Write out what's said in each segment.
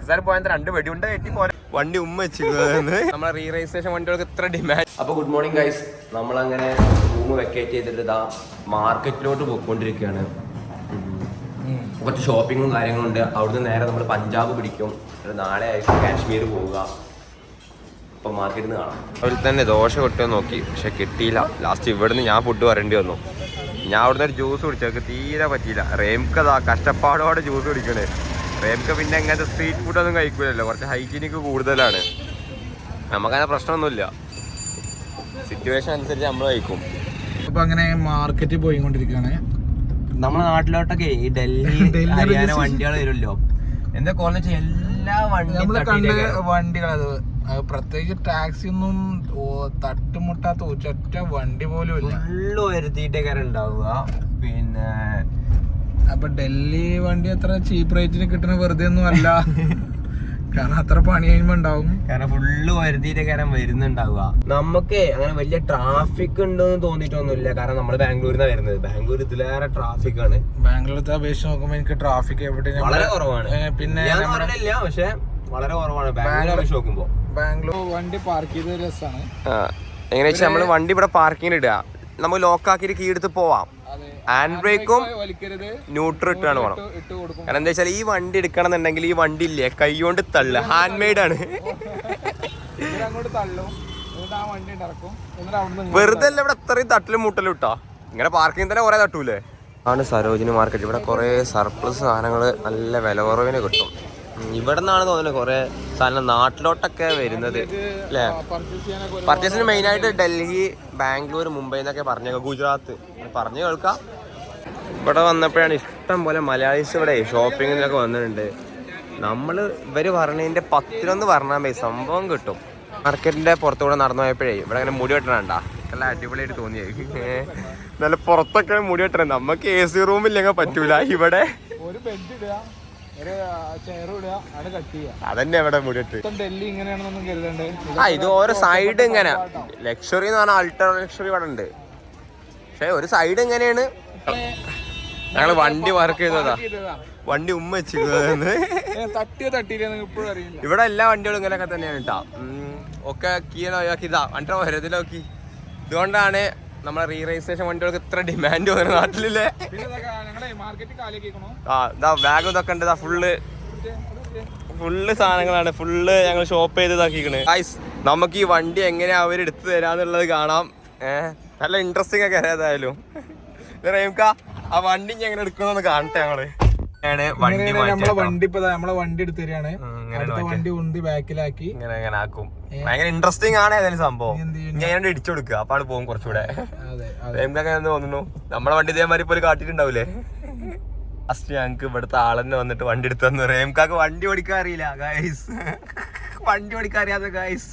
പാകിസ്ഥാനിൽ പോയാൽ 2 വെടിയുണ്ട കയറ്റി പോലെ വണ്ടി വെച്ചിരുന്നു. നമ്മളെ റീ രജിസ്ട്രേഷൻ വണ്ടികൾക്ക് ഇത്ര ഡിമാൻഡ്. അപ്പോൾ ഗുഡ് മോർണിംഗ് ഗൈസ്, നമ്മളങ്ങനെ റൂം വെക്കേറ്റ് ചെയ്തിട്ട് ഇതാ മാർക്കറ്റിലോട്ട് പോയിക്കൊണ്ടിരിക്കുകയാണ്. കുറച്ച് ഷോപ്പിങ്ങും കാര്യങ്ങളുണ്ട്. അവിടുന്ന് നേരെ നമ്മൾ പഞ്ചാബ് പിടിക്കും. നാളെ ആയിരിക്കും കാശ്മീർ പോവുക. അപ്പം മാർക്കറ്റിൽ നിന്ന് കാണാം. അതിൽ തന്നെ ദോശ കിട്ടുമെന്ന് നോക്കി, പക്ഷെ കിട്ടിയില്ല. ലാസ്റ്റ് ഇവിടുന്ന് ഞാൻ ഫുഡ് വരേണ്ടി വന്നു. ഞാൻ അവിടുന്ന് ഒരു ജ്യൂസ് കുടിച്ചു, തീരെ പറ്റിയില്ല. റേംക്കതാ കഷ്ടപ്പാടോടെ ജ്യൂസ് കുടിക്കണേ. റേംക്ക പിന്നെ അങ്ങനത്തെ സ്ട്രീറ്റ് ഫുഡൊന്നും കഴിക്കൂലല്ലോ, കുറച്ച് ഹൈജീനിക്ക് കൂടുതലാണ്. നമുക്കങ്ങനെ പ്രശ്നമൊന്നുമില്ല, സിറ്റുവേഷൻ അനുസരിച്ച് നമ്മൾ കഴിക്കും. അപ്പൊ അങ്ങനെ മാർക്കറ്റിൽ പോയിക്കൊണ്ടിരിക്കുകയാണ്. നമ്മുടെ നാട്ടിലോട്ടൊക്കെ ഈ ഡൽഹി ഹരിയാന വണ്ടികൾ വരുമല്ലോ. എന്താ കോളെന്ന് വെച്ചാൽ എല്ലാ വണ്ടികളത് പ്രത്യേകിച്ച് ടാക്സി ഒന്നും തട്ടുമുട്ടാത്ത ഒറ്റ വണ്ടി പോലും ഇല്ല. ഫുള്ള് വരുത്തിയിട്ടേക്കാരം ഉണ്ടാവുക. പിന്നെ അപ്പൊ ഡൽഹി വണ്ടി അത്ര ചീപ്പ് റേറ്റിന് കിട്ടുന്ന വെറുതെ ഒന്നും അല്ല, കാരണം അത്ര പണി കഴിയുമ്പോ ഉണ്ടാവും. കാരണം ഫുള്ള് വരുത്തിയിട്ടേക്കാരം വരുന്നുണ്ടാവുക. നമുക്ക് അങ്ങനെ വലിയ ട്രാഫിക് ഉണ്ടെന്ന് തോന്നിയിട്ടൊന്നുമില്ല, കാരണം നമ്മള് ബാംഗ്ലൂരിൽ നിന്നാണ് വരുന്നത്. ബാംഗ്ലൂർ ഇതിലേറെ ട്രാഫിക് ആണ്. ബാംഗ്ലൂരത്തെ അപേക്ഷിച്ച് നോക്കുമ്പോ എനിക്ക് ട്രാഫിക് എവിടെ വളരെ കുറവാണ്. പിന്നെ പക്ഷെ വളരെ കുറവാണ് ബാംഗ്ലൂർ അപേക്ഷിച്ച് നോക്കുമ്പോ. ബാംഗ്ലൂർ വണ്ടി പാർക്ക് ചെയ്ത രസമാണ്. എങ്ങനെ വെച്ചാൽ നമ്മള് വണ്ടി ഇവിടെ പാർക്കിങ്ങിന് ഇടുക, നമുക്ക് ലോക്കാക്കിയിട്ട് കീ എടുത്ത് പോവാം. ഹാൻഡ് ബ്രേക്കും ന്യൂട്രൽ ഇട്ടാണ് വേണം. കാരണം എന്താ വെച്ചാൽ ഈ വണ്ടി എടുക്കണം എന്നുണ്ടെങ്കിൽ ഈ വണ്ടി ഇല്ലേ കൈ കൊണ്ട് തള്ള, ഹാൻഡ് മെയ്ഡ് ആണ്. വെറുതെ അല്ല ഇവിടെ അത്രയും തട്ടലും മുട്ടലും ഇട്ടാ. ഇങ്ങനെ പാർക്കിംഗ് തന്നെ കുറെ തട്ടൂലേ. ആണ് സരോജിനി മാർക്കറ്റ്. ഇവിടെ കുറെ സർപ്ലസ് സാധനങ്ങൾ നല്ല വില കുറവിന് കിട്ടും. ഇവിടെ നിന്നാണ് തോന്നുന്നത് കുറെ സാധനം നാട്ടിലോട്ടൊക്കെ വരുന്നത് അല്ലേ. പർച്ചേസിന് മെയിനായിട്ട് ഡൽഹി, ബാംഗ്ലൂർ, മുംബൈ എന്നൊക്കെ പറഞ്ഞേക്കാം, ഗുജറാത്ത് പറഞ്ഞു കേൾക്കാം. ഇവിടെ വന്നപ്പോഴാണ് ഇഷ്ടം പോലെ മലയാളീസ് ഇവിടെ ഷോപ്പിങ്ങിനൊക്കെ വന്നിട്ടുണ്ട്. നമ്മൾ ഇവർ പറഞ്ഞതിൻ്റെ 10 പറഞ്ഞാൽ മതി, സംഭവം കിട്ടും. മാർക്കറ്റിൻ്റെ പുറത്തുകൂടെ നടന്നു പോയപ്പോഴേ ഇവിടെ അങ്ങനെ മുടി വെട്ടണണ്ടാ, നല്ല അടിപൊളിയായിട്ട് തോന്നിയായി. നല്ല പുറത്തൊക്കെ മുടി വെട്ടണം. നമുക്ക് AC റൂമില്ലെങ്കിൽ പറ്റൂല. ഇവിടെ അതന്നെ ഇവിടെ മുടിയിട്ട്. ഇത് ഓരോ സൈഡ് ഇങ്ങനെ ലക്ഷറി എന്ന് പറഞ്ഞാൽ അൾട്രാ ലക്ഷറി ഇവിടെ ഉണ്ട്. പക്ഷെ ഒരു സൈഡ് എങ്ങനെയാണ് ഞങ്ങള് വണ്ടി വർക്ക് ചെയ്തതാ, വണ്ടി വെച്ചിരുന്നത്. ഇവിടെ എല്ലാ വണ്ടികളും ഇങ്ങനെയൊക്കെ തന്നെയാണ് കേട്ടാ. ഒക്കെ കീഴാക്കിയതാ വണ്ടി വരതിലോക്കി. ഇതുകൊണ്ടാണ് നമ്മളെ റീ രജിസ്ട്രേഷൻ വണ്ടികൾക്ക് ഇത്ര ഡിമാൻഡ് വന്ന നാട്ടിലില്ലേ. ബാഗ് ഇതൊക്കെ ഉണ്ട്, ഫുള്ള് സാധനങ്ങളാണ്. ഫുള്ള് ഞങ്ങൾ ഷോപ്പ് ചെയ്തതാക്കിക്കണ്. നമുക്ക് ഈ വണ്ടി എങ്ങനെയാ അവർ എടുത്തു തരാന്നുള്ളത് കാണാം. നല്ല ഇൻട്രസ്റ്റിംഗ് ഒക്കെ ഏതായാലും. റേംക്ക ആ വണ്ടി എങ്ങനെ എടുക്കുന്നൊന്ന് കാണട്ടെ. ഞങ്ങള് നമ്മളെ വണ്ടി എടുത്തു തരാണ്, വണ്ടി ഉന്തി ബാക്കിലാക്കി ഇങ്ങനെ ആക്കും. ഭയങ്കര ഇൻട്രസ്റ്റിംഗ് ആണ് ഏതായാലും സംഭവം. ഞാൻ ഇടിച്ചു കൊടുക്കുക, അപ്പാട് പോകും കുറച്ചുകൂടെ. റേംക്ക തോന്നുന്നു നമ്മളെ വണ്ടി ഇതേമാതിരി ഇപ്പൊ കാട്ടിട്ടുണ്ടാവൂലേ. ഫസ്റ്റ് ഞങ്ങക്ക് ഇവിടുത്തെ ആളെന്നെ വന്നിട്ട് വണ്ടി എടുത്തു തന്നു. റേംക്കാക്ക് വണ്ടി ഓടിക്കാൻ അറിയില്ല ഗൈസ്, വണ്ടി ഓടിക്കാൻ അറിയാത്ത ഗൈസ്.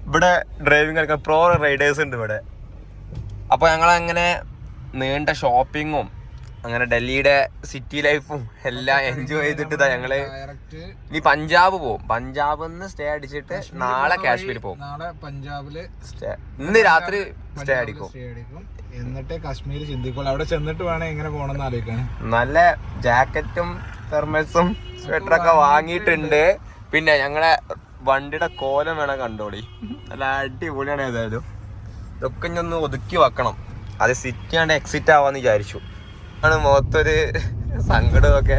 ഇവിടെ ഡ്രൈവിംഗ് കളിക്കാൻ പ്രോ റൈഡേഴ്സ് ഉണ്ട് ഇവിടെ. അപ്പൊ ഞങ്ങളങ്ങനെ നീണ്ട ഷോപ്പിങ്ങും അങ്ങനെ ഡൽഹിയുടെ സിറ്റി ലൈഫും എല്ലാം എൻജോയ് ചെയ്തിട്ട് ഞങ്ങള് ഇനി പഞ്ചാബ് പോകും. പഞ്ചാബിൽ നിന്ന് സ്റ്റേ അടിച്ചിട്ട് നാളെ കാശ്മീർ പോകും. നാളെ പഞ്ചാബില് ഇന്ന് രാത്രി സ്റ്റേ അടിക്കും, എന്നിട്ട് കാശ്മീർ ചിന്തിക്കോളൂ. അവിടെ ചെന്നിട്ട് വേണം എങ്ങനെ പോകണമെന്ന് ആലോചിക്കാൻ. നല്ല ജാക്കറ്റും തെർമൽസും സ്വെറ്ററൊക്കെ വാങ്ങിയിട്ടുണ്ട്. പിന്നെ ഞങ്ങളെ വണ്ടിയുടെ കോലം വേണം കണ്ടോളി, നല്ല അടിപൊളിയാണ്. ഏതായാലും ഇതൊക്കെ ഇനി ഒന്ന് ഒതുക്കി വെക്കണം. അത് സിറ്റി ആണ്ട് എക്സിറ്റ് ആവാന്ന് വിചാരിച്ചു. ആണ് മൊത്തൊരു സങ്കടമൊക്കെ.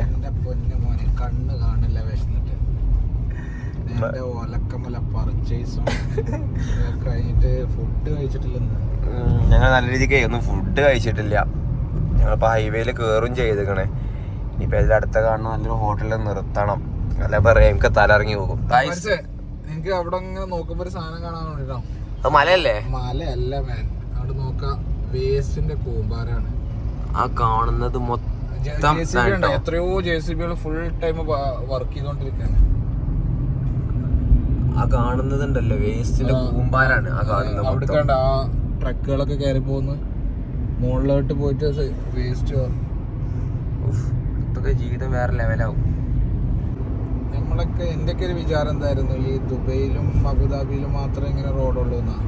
കണ്ണ് കാണില്ല വിശന്നിട്ട്. ഒലക്കമല പർച്ചേസും കഴിഞ്ഞിട്ട് ഫുഡ് കഴിച്ചിട്ടില്ലെന്ന്. ഞങ്ങൾ നല്ല രീതിക്ക് ഒന്നും ഫുഡ് കഴിച്ചിട്ടില്ല. ഞങ്ങളിപ്പോ ഹൈവേയിൽ കയറും ചെയ്തേക്കണേ. ഇനിയിപ്പോ ഇതിൽ അടുത്ത കാണുന്ന നല്ലൊരു ഹോട്ടലിൽ നിർത്തണം, അല്ല പറയാ തലറങ്ങി പോകും. എനിക്ക് അവിടെ ഇങ്ങനെ നോക്കുമ്പോ ഒരു സാധനം കാണാൻ വേണ്ടിട്ടോ. അത് മലയല്ലേ? മലയല്ല മാൻ, അവിടെ നോക്കാം വേസ്റ്റിന്റെ കൂമ്പാരാണ് ആ കാണുന്നത്. മൊത്തം എത്രയോ JCB ഫുൾ ടൈം വർക്ക് ചെയ്തോണ്ടിരിക്കാണ്. ആ കാണുന്നതുണ്ടല്ലോ വേസ്റ്റിന്റെ കൂമ്പാരാണ് ആ കാണുന്നത്. അവിടെ കണ്ട ആ ട്രക്കുകളൊക്കെ കയറി പോകുന്നു, മുകളിലോട്ട് പോയിട്ട് വേസ്റ്റ്. ഇതൊക്കെ ജീവിതം വേറെ ലെവലാവും. നമ്മളൊക്കെ എന്റെയൊക്കെ ഒരു വിചാരം എന്തായിരുന്നു, ഈ ദുബൈയിലും അബുദാബിയിലും മാത്രമേ ഇങ്ങനെ റോഡുള്ളൂ എന്നാ.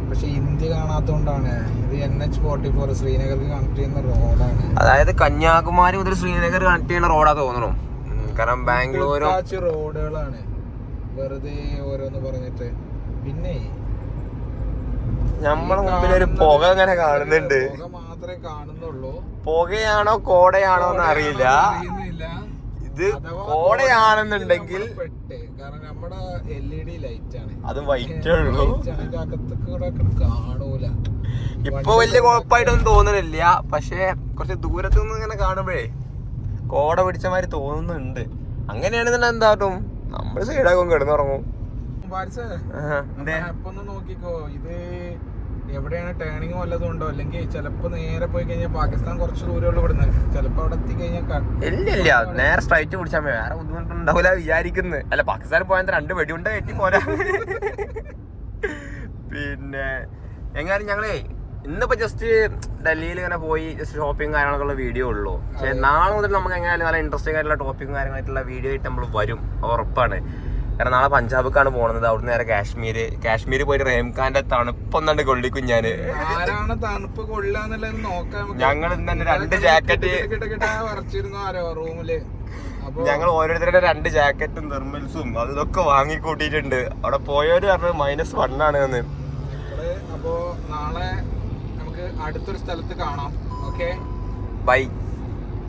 പക്ഷെ ഇന്ത്യ കാണാത്തോണ്ടാണ്. ഇത് NH44 ശ്രീനഗർക്ക് കണക്ട് ചെയ്യുന്ന റോഡാണ്. അതായത് കന്യാകുമാരി മുതൽ ശ്രീനഗർ കണക്ട് ചെയ്യുന്ന റോഡാ തോന്നണു. കാരണം ബാംഗ്ലൂരും റോഡുകളാണ് വെറുതെ ഓരോന്ന് പറഞ്ഞിട്ട്. പിന്നെ നമ്മളെ മുമ്പിൽ ഒരു പുക അങ്ങനെ കാണുന്നുണ്ട്. പുക മാത്രമേ കാണുന്നുള്ളൂ. പുകയാണോ കോടയാണോ എന്ന് അറിയില്ല. ഇത് കോടയാണെന്നുണ്ടെങ്കിൽ കാരണം നമ്മുടെ LED ലൈറ്റ് ആണ്, അത് വൈറ്റ് ഉള്ളൂ. അകത്തൊക്കെ കാണൂല. ഇപ്പൊ വലിയ കുഴപ്പമായിട്ടൊന്നും തോന്നുന്നില്ല. പക്ഷെ കുറച്ച് ദൂരത്തു നിന്ന് ഇങ്ങനെ കാണുമ്പോഴേ കോട പിടിച്ച മാതിരി തോന്നുന്നുണ്ട്. അങ്ങനെയാണെന്നുണ്ടെങ്കിൽ എന്താട്ടും നമ്മള് സൈഡാക്കും, കിടന്നുറങ്ങും. ഒന്ന് നോക്കിക്കോ, ഇത് എവിടെയാണ് ടേണിങ് വല്ലതും ഉണ്ടോ? അല്ലെങ്കിൽ ചിലപ്പോ നേരെ പോയി കഴിഞ്ഞാൽ പാകിസ്ഥാൻ കുറച്ച് ദൂരമുള്ള ഇവിടുന്ന്, ചിലപ്പോ അവിടെ എത്തി കഴിഞ്ഞാൽ ഇല്ല നേരെ സ്ട്രൈറ്റ് പിടിച്ചാൽ മതി, വേറെ ബുദ്ധിമുട്ടുണ്ടാവില്ല വിചാരിക്കുന്നത്. അല്ല പാകിസ്ഥാനിൽ പോയാൽ 2 വെടിയുണ്ട കയറ്റി പോരാ. പിന്നെ എങ്ങാനും ഞങ്ങളേ ഇന്നിപ്പോ ജസ്റ്റ് ഡൽഹിയിൽ ഇങ്ങനെ പോയി ജസ്റ്റ് ഷോപ്പിംഗ് കാര്യങ്ങളൊക്കെ വീഡിയോ ഉള്ളൂ. പക്ഷെ നാളെ മുതൽ നമുക്ക് എങ്ങനെയാലും നല്ല ഇൻട്രസ്റ്റിംഗ് ആയിട്ടുള്ള ടോപ്പിക്കും കാര്യങ്ങളായിട്ടുള്ള വീഡിയോ ആയിട്ട് നമ്മൾ വരും, ഉറപ്പാണ്. കാരണം നാളെ പഞ്ചാബിക്കാണ് പോകുന്നത്. അവിടുന്ന് നേരെ കാശ്മീർ പോയിട്ട് റഹീംഖാന്റെ തണുപ്പൊന്നാണ്ട് കൊള്ളിക്കും ഞാന്. തണുപ്പ് കൊള്ളാന്നുള്ളത് നോക്കാം. ഞങ്ങൾ ഇന്നെ 2 ജാക്കറ്റ് റൂമില്, ഞങ്ങൾ ഓരോരുത്തരുടെ 2 ജാക്കറ്റും തെർമൽസും അതൊക്കെ വാങ്ങിക്കൂട്ടിയിട്ടുണ്ട്. അവിടെ പോയവര് പറഞ്ഞത് -1 ആണ് എന്ന്. അപ്പോ നാളെ നമുക്ക് അടുത്തൊരു സ്ഥലത്ത് കാണാം. Okay, by.